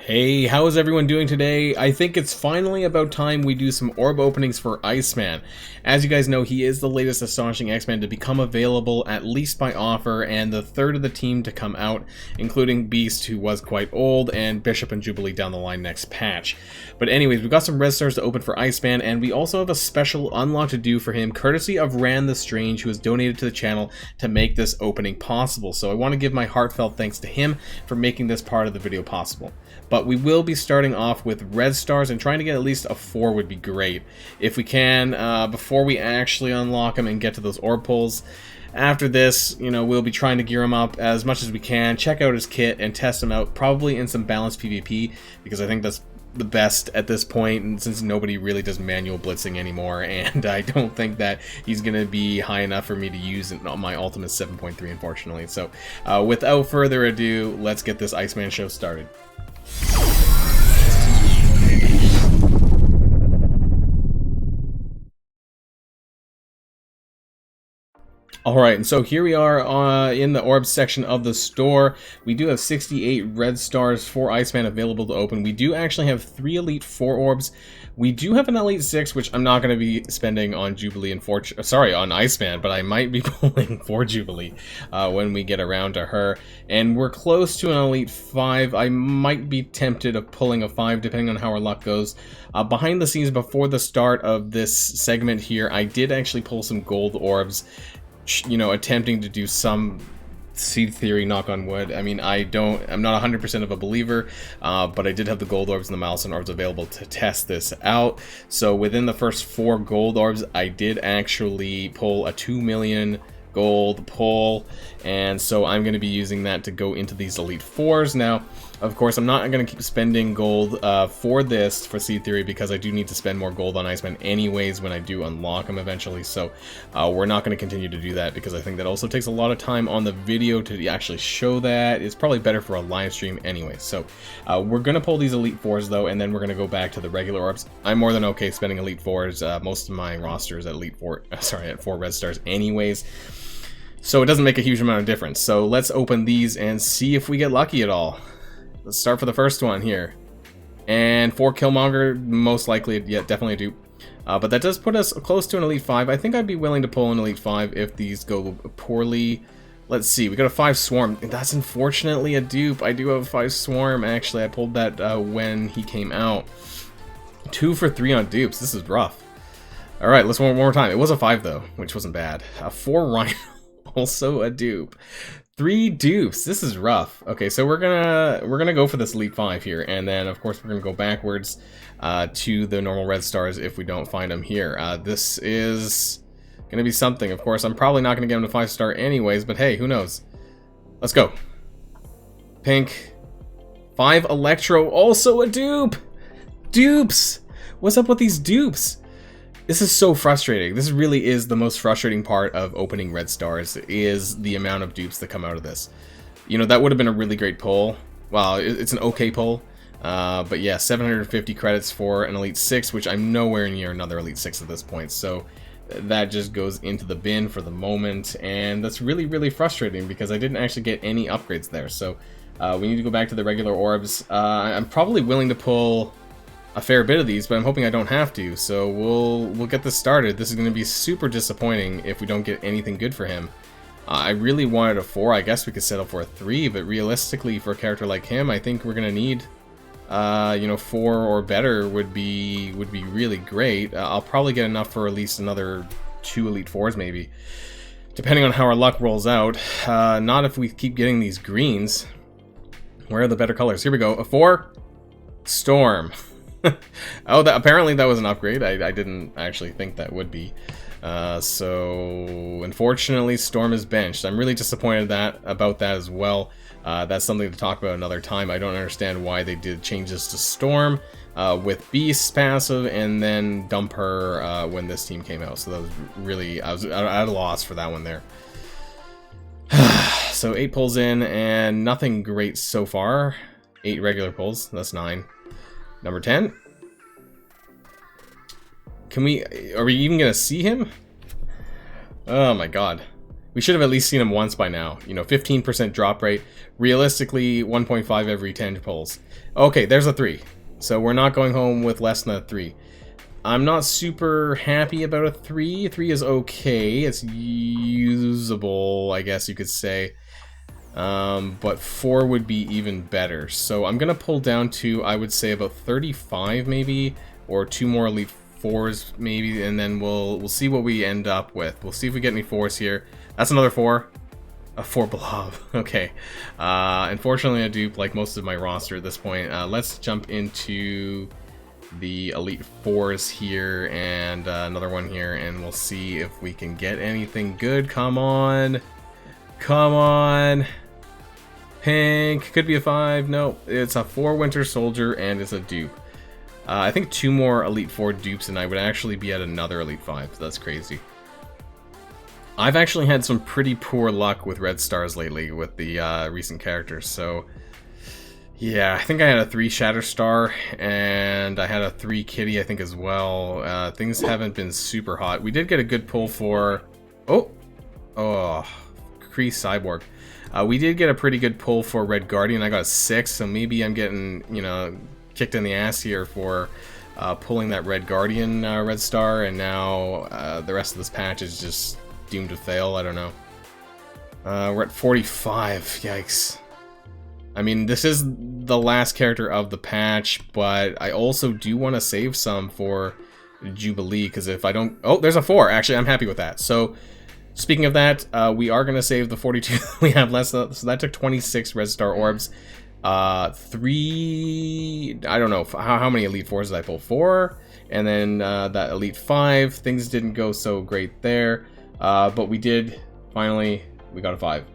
Hey, how is everyone doing today? I think it's finally about time we do some orb openings for Iceman. As you guys know, he is the latest Astonishing X-Man to become available, at least by offer, and the third of the team to come out, including Beast, who was quite old, and Bishop and Jubilee down the line next patch. But anyways, we've got some red stars to open for Iceman, and we also have a special unlock to do for him, courtesy of Ran the Strange, who has donated to the channel to make this opening possible. So I want to give my heartfelt thanks to him for making this part of the video possible. But we will be starting off with red stars, and trying to get at least a 4 would be great. If we can, before we actually unlock them and get to those orb pulls. After this, we'll be trying to gear him up as much as we can, check out his kit, and test him out, probably in some balanced PvP, because I think that's the best at this point, and since nobody really does manual blitzing anymore, and I don't think that he's going to be high enough for me to use my ultimate 7.3, unfortunately. So, without further ado, let's get this Iceman show started. Alright, and so here we are in the Orbs section of the store. We do have 68 red stars for Iceman available to open. We do actually have 3 Elite 4 Orbs. We do have an Elite 6, which I'm not going to be spending on Jubilee and on Iceman, but I might be pulling for Jubilee when we get around to her. And we're close to an Elite 5. I might be tempted of pulling a 5, depending on how our luck goes. Behind the scenes, before the start of this segment here, I did actually pull some gold orbs, attempting to do some seed theory, knock on wood. I mean, I'm not 100% of a believer, but I did have the gold orbs and the milestone orbs available to test this out. So within the first 4 gold orbs, I did actually pull a 2 million gold pull, and so I'm going to be using that to go into these Elite 4s. Now, of course, I'm not going to keep spending gold for seed theory, because I do need to spend more gold on Iceman anyways when I do unlock him eventually. So we're not going to continue to do that, because I think that also takes a lot of time on the video to actually show that. It's probably better for a live stream anyway. So we're going to pull these Elite 4s though, and then we're going to go back to the regular orbs. I'm more than okay spending Elite 4s. Most of my roster is at at 4 red stars anyways. So it doesn't make a huge amount of difference. So let's open these and see if we get lucky at all. Let's start for the first one here. And 4 Killmonger, most likely, yeah, definitely a dupe. But that does put us close to an Elite 5. I think I'd be willing to pull an Elite 5 if these go poorly. Let's see, we got a 5 Swarm. That's unfortunately a dupe. I do have a 5 Swarm, actually. I pulled that when he came out. 2 for 3 on dupes. This is rough. Alright, let's one more time. It was a 5 though, which wasn't bad. A 4 Rhino. Also a dupe. 3 dupes. This is rough. Okay, so we're gonna go for this Elite 5 here, and then of course we're gonna go backwards to the normal red stars if we don't find them here. This is gonna be something. Of course, I'm probably not gonna get him to 5-star anyways, but hey, who knows? Let's go. Pink. 5 Electro. Also a dupe. Dupes. What's up with these dupes? This is so frustrating. This really is the most frustrating part of opening red stars, is the amount of dupes that come out of this. That would have been a really great pull. Well, it's an okay pull. But yeah, 750 credits for an Elite 6, which I'm nowhere near another Elite 6 at this point. So that just goes into the bin for the moment. And that's really, really frustrating, because I didn't actually get any upgrades there. So we need to go back to the regular orbs. I'm probably willing to pull a fair bit of these, but I'm hoping I don't have to, so we'll get this started. This is going to be super disappointing if we don't get anything good for him. I really wanted a 4. I guess we could settle for a 3, but realistically, for a character like him, I think we're going to need 4 or better would be really great. I'll probably get enough for at least another 2 Elite 4s maybe, depending on how our luck rolls out. Not if we keep getting these greens. Where are the better colors? Here we go. A 4 Storm. Oh, apparently that was an upgrade. I didn't actually think that would be. So unfortunately, Storm is benched. I'm really disappointed about that as well. That's something to talk about another time. I don't understand why they did changes to Storm with Beast's passive and then dump her when this team came out. So that was really, I was at a loss for that one there. So 8 pulls in and nothing great so far. 8 regular pulls. That's 9. Number 10. Are we even gonna see him? Oh my god. We should have at least seen him once by now. You know, 15% drop rate. Realistically, 1.5 every 10 pulls. Okay, there's a 3. So we're not going home with less than a 3. I'm not super happy about a 3. 3 is okay. It's usable, I guess you could say. But 4 would be even better. So I'm going to pull down to, I would say, about 35 maybe. Or 2 more Elite 4s maybe. And then we'll see what we end up with. We'll see if we get any 4s here. That's another 4. A 4 blob. Okay. Unfortunately, a dupe like most of my roster at this point. Let's jump into the Elite 4s here and another one here, and we'll see if we can get anything good. Come on. Come on. Pink. Could be a 5. No, it's a 4 Winter Soldier and it's a dupe. I think 2 more Elite 4 dupes and I would actually be at another Elite 5. That's crazy. I've actually had some pretty poor luck with red stars lately with the recent characters, so yeah, I think I had a 3 Shatterstar and I had a 3 Kitty, I think, as well. Things haven't been super hot. We did get a good pull for... Oh, Kree Cyborg. We did get a pretty good pull for Red Guardian. I got a 6, so maybe I'm getting, you know, kicked in the ass here for pulling that Red Guardian red star, and now the rest of this patch is just doomed to fail. I don't know. We're at 45. Yikes. I mean, this is the last character of the patch, but I also do want to save some for Jubilee, because if I don't... Oh, there's a 4. Actually, I'm happy with that. So, speaking of that, we are going to save the 42 we have less. So that took 26 Red Star Orbs. 3... I don't know. How many Elite 4s did I pull? 4? And then that Elite 5. Things didn't go so great there. But we did, finally, we got a 5.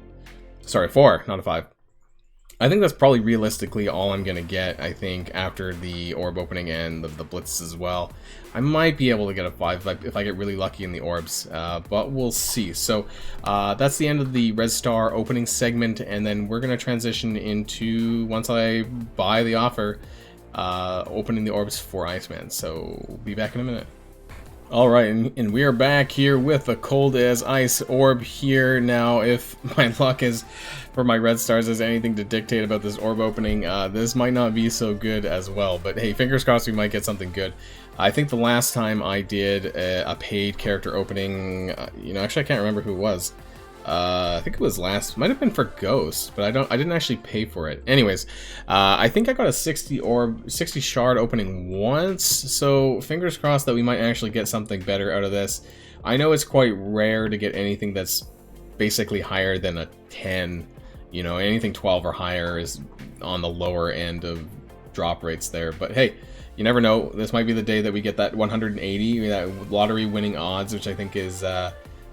Sorry, 4, not a 5. I think that's probably realistically all I'm going to get, I think, after the orb opening and the blitz as well. I might be able to get a 5 if I get really lucky in the orbs, but we'll see. So that's the end of the Red Star opening segment, and then we're going to transition into, once I buy the offer, opening the orbs for Iceman. So we'll be back in a minute. Alright, and we are back here with a cold as ice orb here. Now, if my luck is for my red stars has anything to dictate about this orb opening, this might not be so good as well. But hey, fingers crossed we might get something good. I think the last time I did a paid character opening, you know, actually I can't remember who it was. I think it was might have been for Ghost, but I didn't actually pay for it. Anyways, I think I got a 60 shard opening once, so fingers crossed that we might actually get something better out of this. I know it's quite rare to get anything that's basically higher than a 10. You know, anything 12 or higher is on the lower end of drop rates there, but hey, you never know. This might be the day that we get that 180, that lottery winning odds, which I think is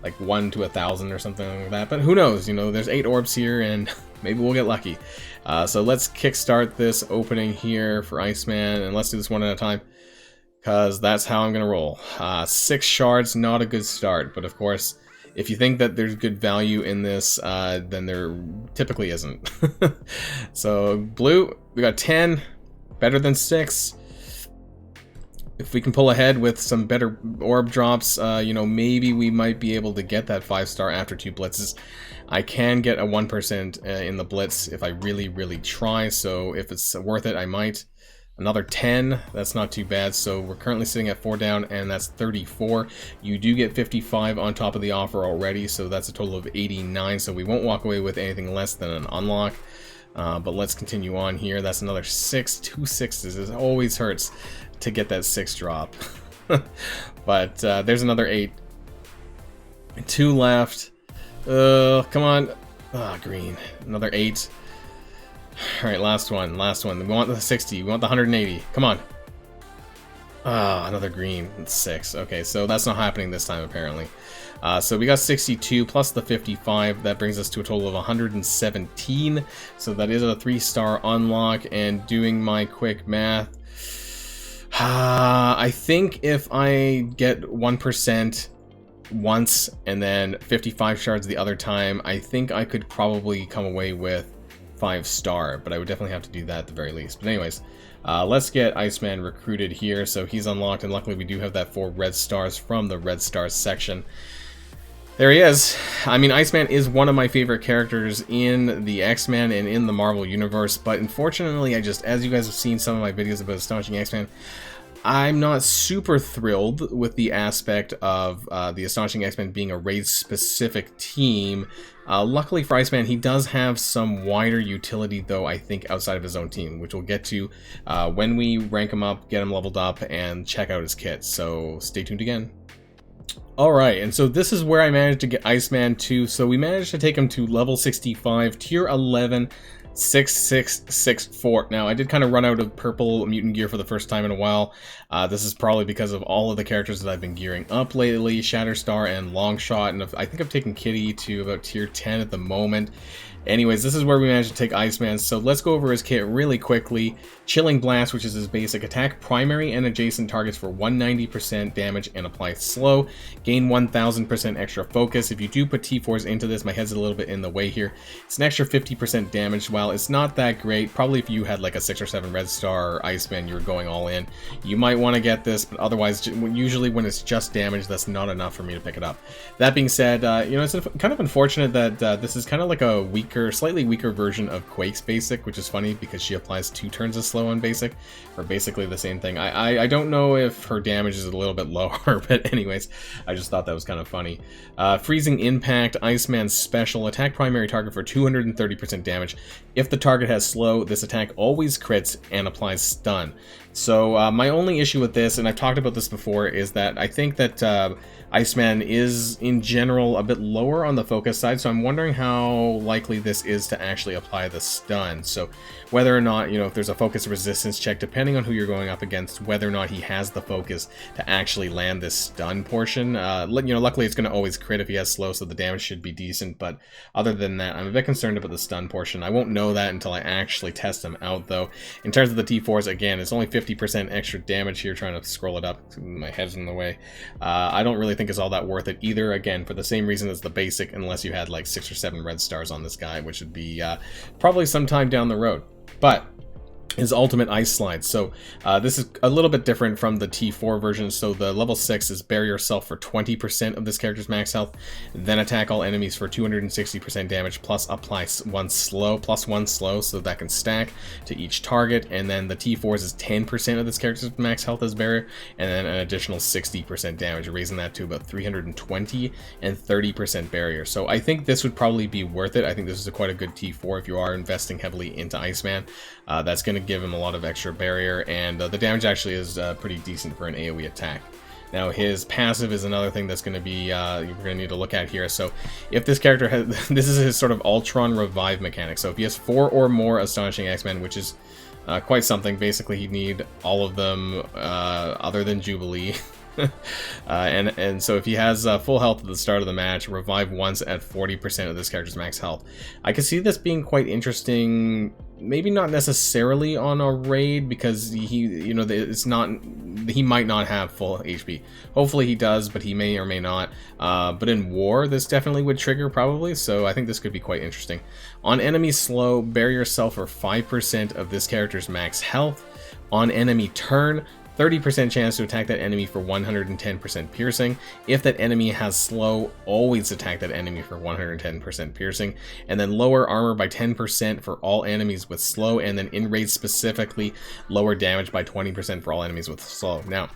like 1 to 1,000 or something like that, but who knows, you know, there's 8 orbs here and maybe we'll get lucky. So let's kickstart this opening here for Iceman, and let's do this one at a time, because that's how I'm gonna roll. 6 shards, not a good start, but of course, if you think that there's good value in this, then there typically isn't. So blue, we got 10, better than 6. If we can pull ahead with some better orb drops, you know, maybe we might be able to get that 5-star after 2 blitzes. I can get a 1% in the blitz if I really, really try, so if it's worth it, I might. Another 10, that's not too bad, so we're currently sitting at 4 down, and that's 34. You do get 55 on top of the offer already, so that's a total of 89, so we won't walk away with anything less than an unlock. But let's continue on here. That's another 6, 2 6s. It always hurts to get that 6 drop. But there's another 8. 2 left. Come on. Green. Another 8. Alright, last one. Last one. We want the 60. We want the 180. Come on. Another green. 6. Okay, so that's not happening this time, apparently. So we got 62 plus the 55. That brings us to a total of 117. So that is a 3-star unlock. And doing my quick math, I think if I get 1% once and then 55 shards the other time, I think I could probably come away with 5-star, but I would definitely have to do that at the very least. But anyways, let's get Iceman recruited here. So he's unlocked, and luckily we do have that 4 red stars from the red stars section. There he is. I mean, Iceman is one of my favorite characters in the X-Men and in the Marvel Universe, but unfortunately, as you guys have seen some of my videos about Astonishing X-Men, I'm not super thrilled with the aspect of the Astonishing X-Men being a raid-specific team. Luckily for Iceman, he does have some wider utility, though, I think, outside of his own team, which we'll get to when we rank him up, get him leveled up, and check out his kit. So stay tuned again. Alright, and so this is where I managed to get Iceman to. So we managed to take him to level 65, tier 11, 6664. Now, I did kind of run out of purple mutant gear for the first time in a while. This is probably because of all of the characters that I've been gearing up lately, Shatterstar and Longshot, and I think I've taken Kitty to about tier 10 at the moment. Anyways, this is where we managed to take Iceman, so let's go over his kit really quickly. Chilling Blast, which is his basic attack, primary and adjacent targets for 190% damage and apply slow. Gain 1000% extra focus. If you do put T4s into this, my head's a little bit in the way here. It's an extra 50% damage. While it's not that great, probably if you had like a 6 or 7 Red Star Iceman, you're going all in, you might want to get this, but otherwise, usually when it's just damage, that's not enough for me to pick it up. That being said, you know, it's kind of unfortunate that this is kind of like a slightly weaker version of Quake's basic, which is funny because she applies 2 turns of slow on basic, or basically the same thing. I don't know if her damage is a little bit lower, but anyways, I just thought that was kind of funny. Freezing Impact, Iceman's special, attack primary target for 230% damage. If the target has slow, this attack always crits and applies stun. So my only issue with this, and I've talked about this before, is that I think that Iceman is, in general, a bit lower on the focus side, so I'm wondering how likely this is to actually apply the stun. So whether or not, you know, if there's a focus resistance check, depending on who you're going up against, whether or not he has the focus to actually land this stun portion. You know, luckily it's going to always crit if he has slow, so the damage should be decent, but other than that, I'm a bit concerned about the stun portion. I won't know that until I actually test him out, though. In terms of the T4s, again, it's only 50% extra damage here, trying to scroll it up. My head's in the way. I don't really think it's all that worth it either, again, for the same reason as the basic, unless you had like 6 or 7 red stars on this guy, which would be probably sometime down the road. But his ultimate ice slide. So this is a little bit different from the T4 version. So the level 6 is bury yourself for 20% of this character's max health, then attack all enemies for 260% damage, plus apply +1 slow, so that can stack to each target. And then the T4s is 10% of this character's max health as barrier, and then an additional 60% damage, raising that to about 320 and 30% barrier. So I think this would probably be worth it. I think this is quite a good T4 if you are investing heavily into Iceman. That's going to give him a lot of extra barrier, and the damage actually is pretty decent for an AoE attack. Now his passive is another thing that's going to be you're going to need to look at here. So if this character has, this is his sort of Ultron revive mechanic. So if he has 4 or more Astonishing X-Men, which is quite something, basically he'd need all of them other than Jubilee. And so if he has full health at the start of the match, revive once at 40% of this character's max health. I can see this being quite interesting. Maybe not necessarily on a raid, because he might not have full HP. Hopefully he does, but he may or may not. But in war, this definitely would trigger probably, so I think this could be quite interesting. On enemy slow, bury yourself for 5% of this character's max health. On enemy turn, 30% chance to attack that enemy for 110% piercing. If that enemy has slow, always attack that enemy for 110% piercing. And then lower armor by 10% for all enemies with slow, and then in raid specifically, lower damage by 20% for all enemies with slow. Now,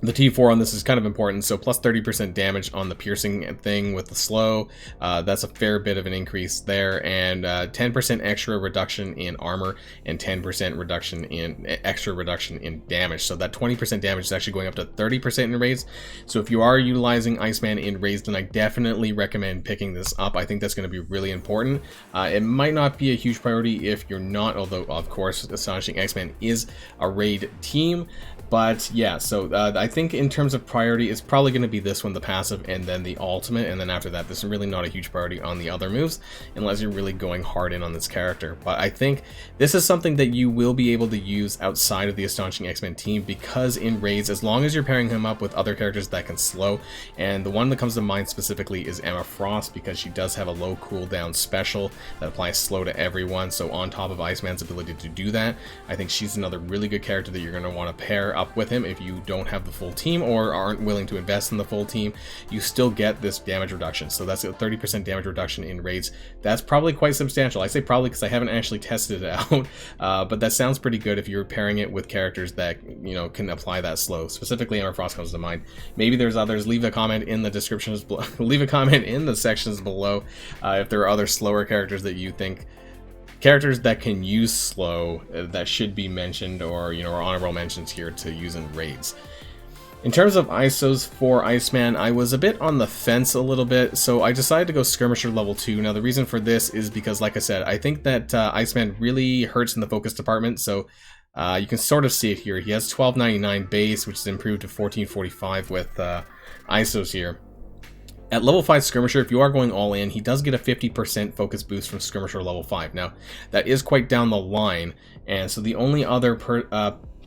the T4 on this is kind of important, so plus 30% damage on the piercing thing with the slow. That's a fair bit of an increase there, and 10% extra reduction in armor and 10% reduction in extra reduction in damage. So that 20% damage is actually going up to 30% in raids. So if you are utilizing Iceman in raids, then I definitely recommend picking this up. I think that's going to be really important. It might not be a huge priority if you're not, although of course Astonishing X-Men is a raid team. But yeah, so I think in terms of priority, it's probably going to be this one, the passive, and then the ultimate, and then after that, there's really not a huge priority on the other moves, unless you're really going hard in on this character. But I think this is something that you will be able to use outside of the Astonishing X-Men team, because in raids, as long as you're pairing him up with other characters that can slow, and the one that comes to mind specifically is Emma Frost, because she does have a low cooldown special that applies slow to everyone, so on top of Iceman's ability to do that, I think she's another really good character that you're going to want to pair up with him if you don't have the full team or aren't willing to invest in the full team, you still get this damage reduction. So that's a 30% damage reduction in raids. That's probably quite substantial. I say probably because I haven't actually tested it out, but that sounds pretty good if you're pairing it with characters that, you know, can apply that slow. Specifically, Emma Frost comes to mind. Maybe there's others. Leave a comment in the descriptions below. Leave a comment in the sections below if there are other slower characters that you think, characters that can use slow, that should be mentioned, or, you know, or honorable mentions here to use in raids. In terms of ISOs for Iceman, I was a bit on the fence a little bit, so I decided to go Skirmisher level 2. Now the reason for this is because, like I said, I think that Iceman really hurts in the focus department, so you can sort of see it here. He has 1299 base, which is improved to 1445 with ISOs here. At level 5 Skirmisher, if you are going all in, he does get a 50% focus boost from Skirmisher level 5. Now, that is quite down the line, and so the only other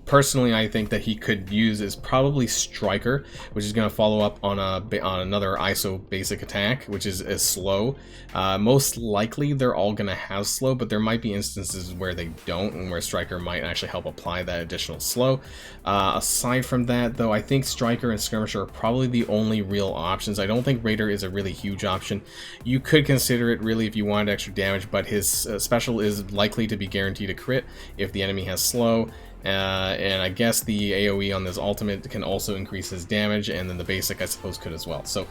personally I think that he could use is probably Striker, which is going to follow up on another ISO basic attack, which is slow. Most likely they're all going to have slow, but there might be instances where they don't, and where Striker might actually help apply that additional slow. Aside from that, though, I think Striker and Skirmisher are probably the only real options. I don't think Raider is a really huge option. You could consider it really if you wanted extra damage, but his special is likely to be guaranteed a crit if the enemy has slow. And I guess the AoE on this ultimate can also increase his damage, and then the basic I suppose could as well. So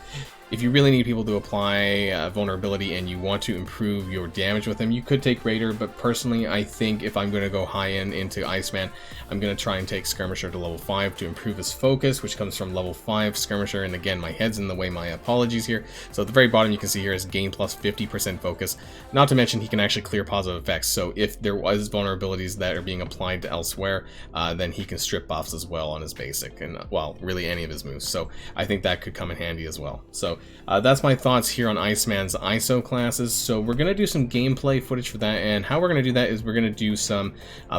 if you really need people to apply vulnerability and you want to improve your damage with him, you could take Raider, but personally I think if I'm going to go high end into Iceman, I'm going to try and take Skirmisher to level 5 to improve his focus, which comes from level 5 Skirmisher, and again, my head's in the way, my apologies here. So at the very bottom you can see here is gain plus 50% focus, not to mention he can actually clear positive effects, so if there was vulnerabilities that are being applied to elsewhere, then he can strip buffs as well on his basic, and well, really any of his moves, so I think that could come in handy as well. So that's my thoughts here on Iceman's ISO classes. So we're going to do some gameplay footage for that, and how we're going to do that is we're going to do some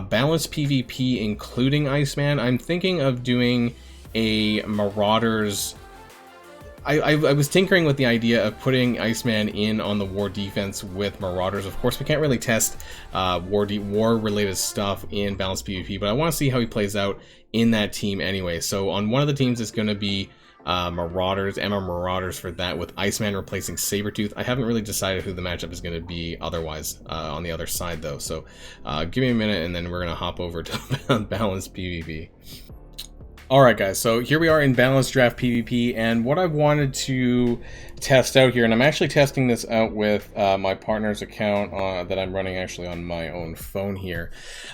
balanced PvP including Iceman. I'm thinking of doing a Marauders. I was tinkering with the idea of putting Iceman in on the war defense with Marauders. Of course, we can't really test war-related stuff in balanced PvP, but I want to see how he plays out in that team anyway. So on one of the teams, it's going to be Marauders, Emma Marauders for that, with Iceman replacing Sabretooth. I haven't really decided who the matchup is going to be otherwise on the other side, though. So give me a minute, and then we're going to hop over to balanced PvP. Alright guys, so here we are in balanced draft PvP, and what I've wanted to test out here, and I'm actually testing this out with my partner's account that I'm running actually on my own phone here.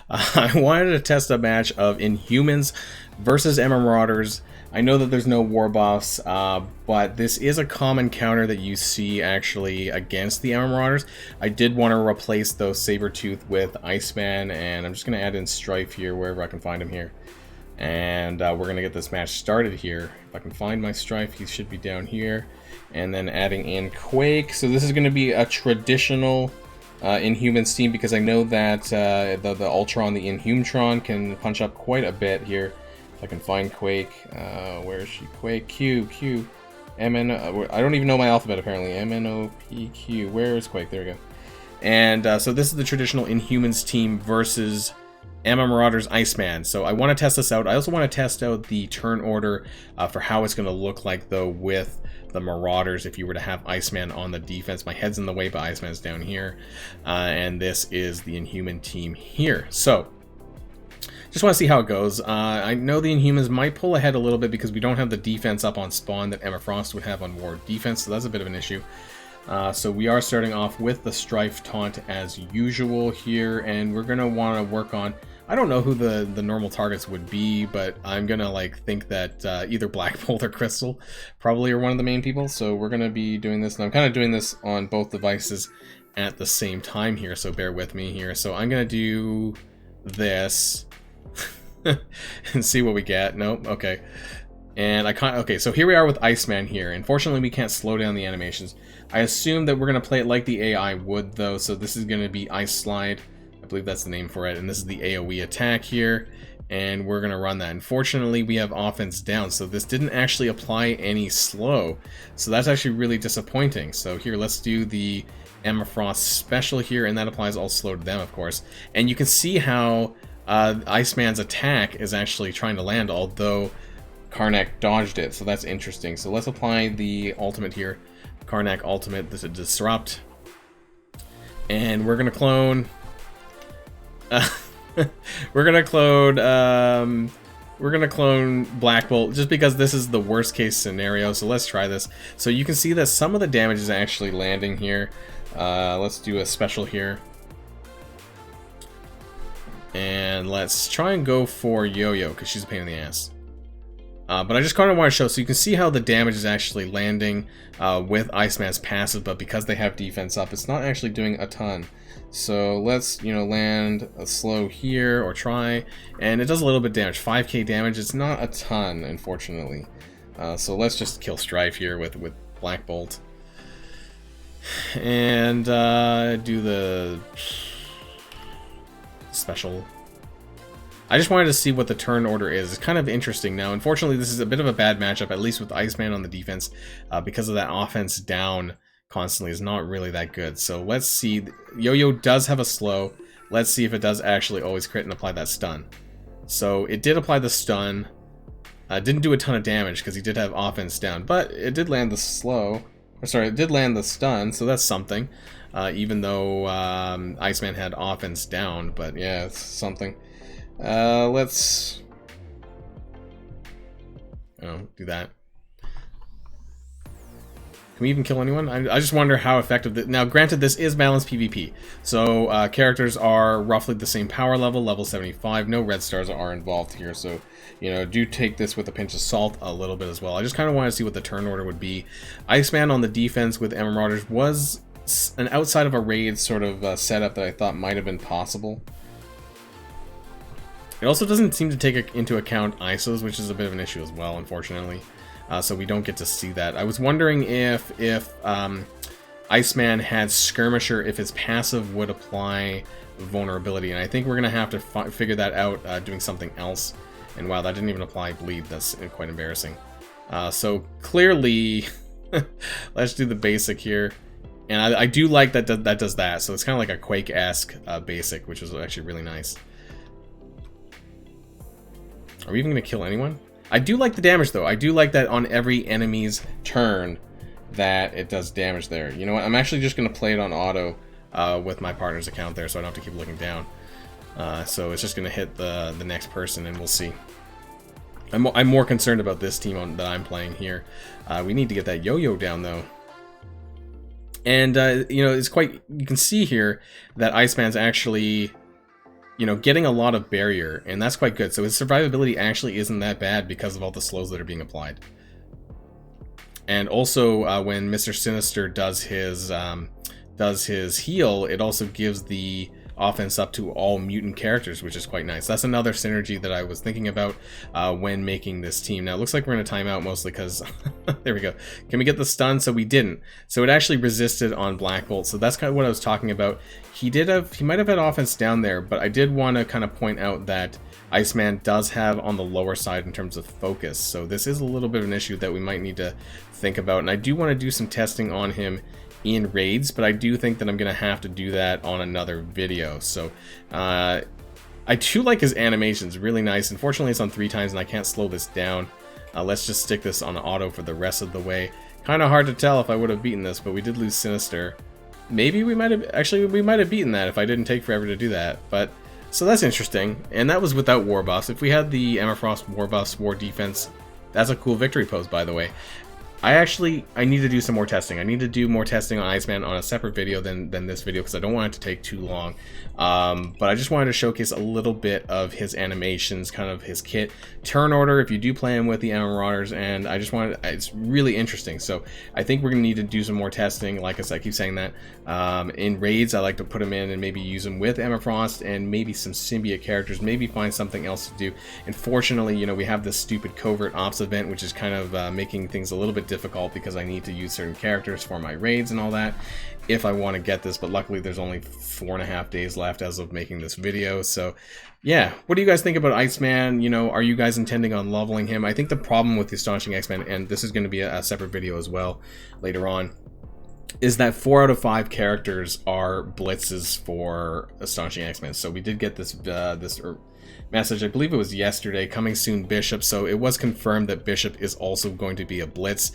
I wanted to test a match of Inhumans versus Emma Marauders. I know that there's no war buffs, but this is a common counter that you see actually against the Emma Marauders. I did want to replace those Sabretooth with Iceman, and I'm just going to add in Strife here wherever I can find him here. And we're going to get this match started here. If I can find my Strife, he should be down here. And then adding in Quake. So this is going to be a traditional Inhumans team, because I know that the Ultron, the Inhumatron, can punch up quite a bit here. If I can find Quake. Where is she? Quake. Q. MN. I don't even know my alphabet apparently. MNOPQ. Where is Quake? There we go. And so this is the traditional Inhumans team versus Emma Marauders Iceman. So I want to test this out. I also want to test out the turn order for how it's going to look like, though, with the Marauders if you were to have Iceman on the defense. My head's in the way, but Iceman's down here. And this is the Inhuman team here. So just want to see how it goes. I know the Inhumans might pull ahead a little bit because we don't have the defense up on spawn that Emma Frost would have on war defense, so that's a bit of an issue. So we are starting off with the Strife taunt as usual here, and we're going to want to work on, I don't know who the normal targets would be, but I'm going to think that either Black Bolt or Crystal probably are one of the main people. So we're going to be doing this, and I'm kind of doing this on both devices at the same time here, so bear with me here. So I'm going to do this and see what we get. Nope, okay. And I can't, okay, so here we are with Iceman here. Unfortunately, we can't slow down the animations. I assume that we're going to play it like the AI would, though, so this is going to be Ice Slide. I believe that's the name for it, and this is the AoE attack here, and we're going to run that. Unfortunately, we have offense down, so this didn't actually apply any slow, so that's actually really disappointing. So here, let's do the Emma Frost special here, and that applies all slow to them, of course. And you can see how Iceman's attack is actually trying to land, although Karnak dodged it, so that's interesting. So let's apply the ultimate here. Karnak ultimate, this is disrupt. And we're gonna clone... we're gonna clone Black Bolt just because this is the worst case scenario. So let's try this. So you can see that some of the damage is actually landing here. Let's do a special here. And let's try and go for Yo-Yo because she's a pain in the ass. But I just kind of want to show, so you can see how the damage is actually landing with Iceman's passive, but because they have defense up, it's not actually doing a ton. So let's, land a slow here, or try, and it does a little bit of damage. 5k damage, it's not a ton, unfortunately. So let's just kill Strife here with Black Bolt. And do the special. I just wanted to see what the turn order is. It's kind of interesting. Now, unfortunately, this is a bit of a bad matchup, at least with Iceman on the defense, because of that offense down constantly is not really that good. So let's see. Yo-Yo does have a slow. Let's see if it does actually always crit and apply that stun. So it did apply the stun. Didn't do a ton of damage because he did have offense down, but it did land the slow. Or sorry, it did land the stun, so that's something. Even though Iceman had offense down, but yeah, it's something. Let's do that. Can we even kill anyone? I just wonder how effective now, granted, this is balanced PvP, so characters are roughly the same power level, level 75. No red stars are involved here, so do take this with a pinch of salt a little bit as well. I just kind of want to see what the turn order would be. Iceman on the defense with Emma Marauders was an outside of a raid sort of setup that I thought might have been possible. It also doesn't seem to take into account ISOs, which is a bit of an issue as well, unfortunately. So we don't get to see that. I was wondering if Iceman had Skirmisher, if his passive would apply vulnerability, and I think we're going to have to figure that out doing something else. And wow, that didn't even apply bleed. That's quite embarrassing. So clearly, let's do the basic here. And I do like that does that. So it's kind of like a Quake-esque basic, which is actually really nice. Are we even going to kill anyone? I do like the damage, though. I do like that on every enemy's turn that it does damage there. You know what? I'm actually just going to play it on auto with my partner's account there, so I don't have to keep looking down. So it's just going to hit the next person, and we'll see. I'm more concerned about this team that I'm playing here. We need to get that Yo-Yo down, though. And, it's quite... You can see here that Iceman's actually... getting a lot of barrier, and that's quite good. So his survivability actually isn't that bad because of all the slows that are being applied. And also, when Mr. Sinister does his heal, it also gives the offense up to all mutant characters, which is quite nice. That's another synergy that I was thinking about when making this team. Now, it looks like we're going to time out mostly because... there we go. Can we get the stun? So we didn't. So it actually resisted on Black Bolt. So that's kind of what I was talking about. He might have had offense down there, but I did want to kind of point out that Iceman does have on the lower side in terms of focus. So this is a little bit of an issue that we might need to think about. And I do want to do some testing on him in raids, but I do think that I'm going to have to do that on another video. So I do like his animations, really nice. Unfortunately, it's on 3 times and I can't slow this down. Let's just stick this on auto for the rest of the way. Kind of hard to tell if I would have beaten this, but we did lose Sinister. Maybe we might have beaten that if I didn't take forever to do that. But so that's interesting, and that was without war buffs. If we had the Emma Frost war buffs, war defense, that's a cool victory pose, by the way. I need to do some more testing. I need to do more testing on Iceman on a separate video than this video because I don't want it to take too long. But I just wanted to showcase a little bit of his animations, kind of his kit. Turn order, if you do play him with the Emma Marauders, and I just wanted, it's really interesting. So I think we're going to need to do some more testing. Like I said, I keep saying that. In raids, I like to put him in and maybe use him with Emma Frost and maybe some symbiote characters, maybe find something else to do. Unfortunately, we have this stupid covert ops event, which is kind of making things a little bit difficult because I need to use certain characters for my raids and all that if I want to get this, but luckily there's only 4.5 days left as of making this video. So yeah, what do you guys think about Iceman? Are you guys intending on leveling him? I think the problem with the Astonishing X-Men, and this is going to be a separate video as well later on, is that 4 out of 5 characters are blitzes for Astonishing X-Men. So we did get this message, I believe it was yesterday, coming soon Bishop. So it was confirmed that Bishop is also going to be a Blitz.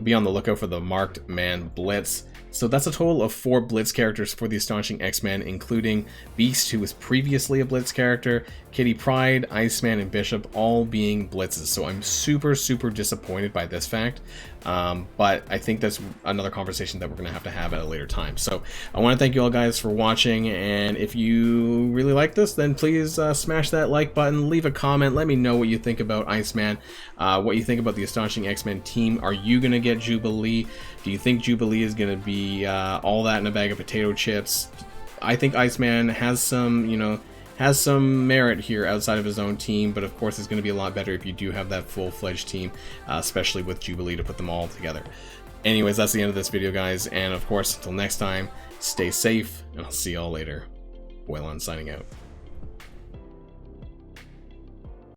Be on the lookout for the Marked Man Blitz. So that's a total of 4 Blitz characters for the Astonishing X-Men, including Beast, who was previously a Blitz character, Kitty Pryde, Iceman, and Bishop, all being Blitzes. So I'm super, super disappointed by this fact. But I think that's another conversation that we're going to have at a later time. So I want to thank you all guys for watching, and if you really like this, then please smash that like button, leave a comment, let me know what you think about Iceman, what you think about the Astonishing X-Men team. Are you going to get Jubilee? Do you think Jubilee is going to be all that in a bag of potato chips? I think Iceman has some, has some merit here outside of his own team, but of course it's going to be a lot better if you do have that full-fledged team, especially with Jubilee to put them all together. Anyways, that's the end of this video, guys, and of course, until next time, stay safe, and I'll see y'all later. Boylon signing out.